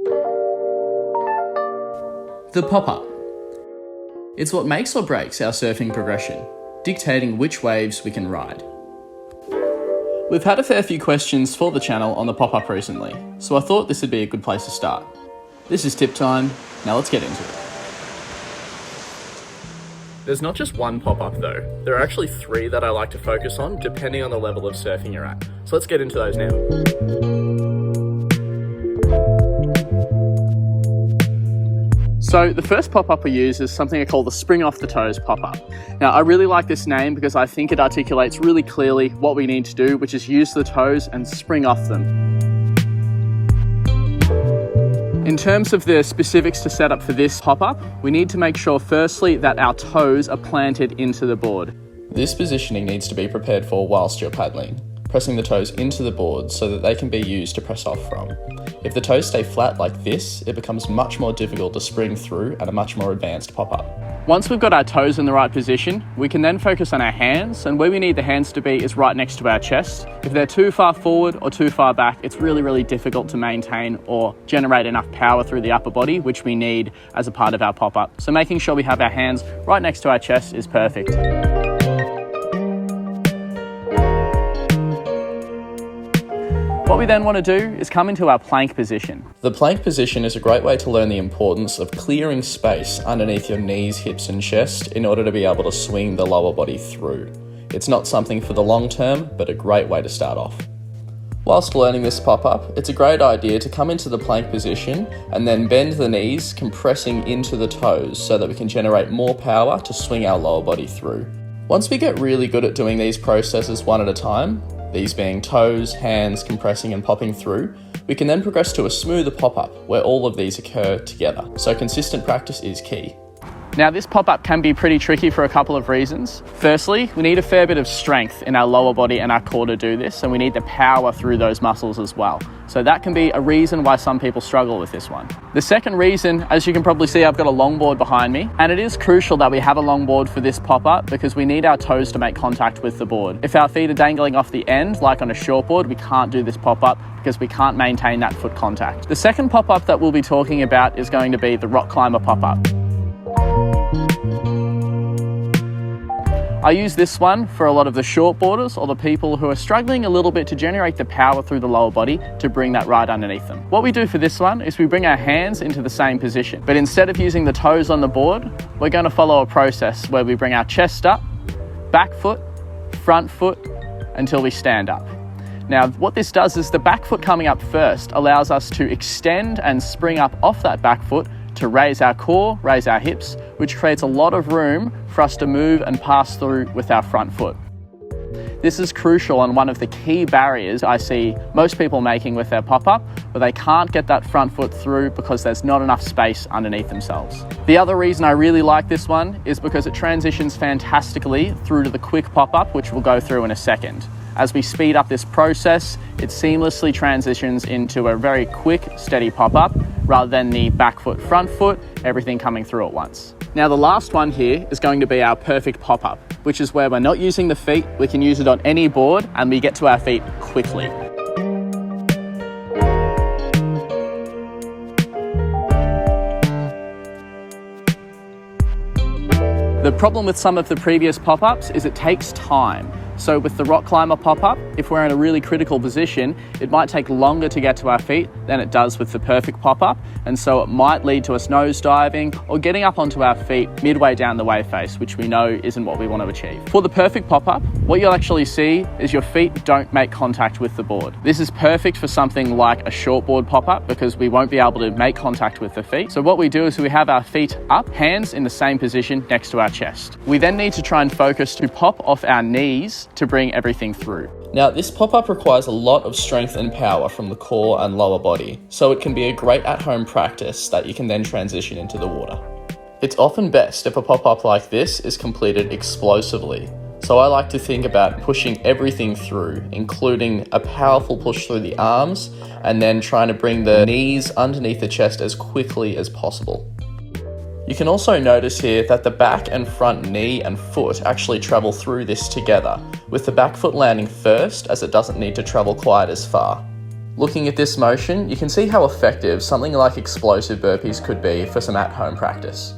The pop-up. It's what makes or breaks our surfing progression, dictating which waves we can ride. We've had a fair few questions for the channel on the pop-up recently, so I thought this would be a good place to start. This is tip time, now let's get into it. There's not just one pop-up though, there are actually 3 that I like to focus on depending on the level of surfing you're at. So let's get into those now. So the first pop-up we use is something I call the spring off the toes pop-up. Now I really like this name because I think it articulates really clearly what we need to do, which is use the toes and spring off them. In terms of the specifics to set up for this pop-up, we need to make sure firstly that our toes are planted into the board. This positioning needs to be prepared for whilst you're paddling, pressing the toes into the board so that they can be used to press off from. If the toes stay flat like this, it becomes much more difficult to spring through at a much more advanced pop-up. Once we've got our toes in the right position, we can then focus on our hands, and where we need the hands to be is right next to our chest. If they're too far forward or too far back, it's really difficult to maintain or generate enough power through the upper body, which we need as a part of our pop-up. So making sure we have our hands right next to our chest is perfect. What we then want to do is come into our plank position. The plank position is a great way to learn the importance of clearing space underneath your knees, hips and chest in order to be able to swing the lower body through. It's not something for the long term, but a great way to start off. Whilst learning this pop-up, it's a great idea to come into the plank position and then bend the knees, compressing into the toes so that we can generate more power to swing our lower body through. Once we get really good at doing these processes one at a time, these being toes, hands, compressing and popping through, we can then progress to a smoother pop-up where all of these occur together. So consistent practice is key. Now this pop-up can be pretty tricky for a couple of reasons. Firstly, we need a fair bit of strength in our lower body and our core to do this, and we need the power through those muscles as well. So that can be a reason why some people struggle with this one. The second reason, as you can probably see, I've got a longboard behind me, and it is crucial that we have a longboard for this pop-up because we need our toes to make contact with the board. If our feet are dangling off the end, like on a shortboard, we can't do this pop-up because we can't maintain that foot contact. The second pop-up that we'll be talking about is going to be the rock climber pop-up. I use this one for a lot of the shortboarders or the people who are struggling a little bit to generate the power through the lower body to bring that right underneath them. What we do for this one is we bring our hands into the same position, but instead of using the toes on the board, we're going to follow a process where we bring our chest up, back foot, front foot, until we stand up. Now, what this does is the back foot coming up first allows us to extend and spring up off that back foot to raise our core, raise our hips, which creates a lot of room for us to move and pass through with our front foot. This is crucial and one of the key barriers I see most people making with their pop-up, where they can't get that front foot through because there's not enough space underneath themselves. The other reason I really like this one is because it transitions fantastically through to the quick pop-up, which we'll go through in a second. As we speed up this process, it seamlessly transitions into a very quick, steady pop-up rather than the back foot, front foot, everything coming through at once. Now the last one here is going to be our perfect pop-up, which is where we're not using the feet, we can use it on any board and we get to our feet quickly. The problem with some of the previous pop-ups is it takes time. So with the rock climber pop-up, if we're in a really critical position, it might take longer to get to our feet than it does with the perfect pop-up, and so it might lead to us nose diving or getting up onto our feet midway down the wave face, which we know isn't what we want to achieve. For the perfect pop-up, what you'll actually see is your feet don't make contact with the board. This is perfect for something like a shortboard pop-up because we won't be able to make contact with the feet. So what we do is we have our feet up, hands in the same position next to our chest. We then need to try and focus to pop off our knees to bring everything through. Now, this pop-up requires a lot of strength and power from the core and lower body, so it can be a great at-home practice that you can then transition into the water. It's often best if a pop-up like this is completed explosively, so I like to think about pushing everything through, including a powerful push through the arms, and then trying to bring the knees underneath the chest as quickly as possible. You can also notice here that the back and front knee and foot actually travel through this together, with the back foot landing first as it doesn't need to travel quite as far. Looking at this motion, you can see how effective something like explosive burpees could be for some at-home practice.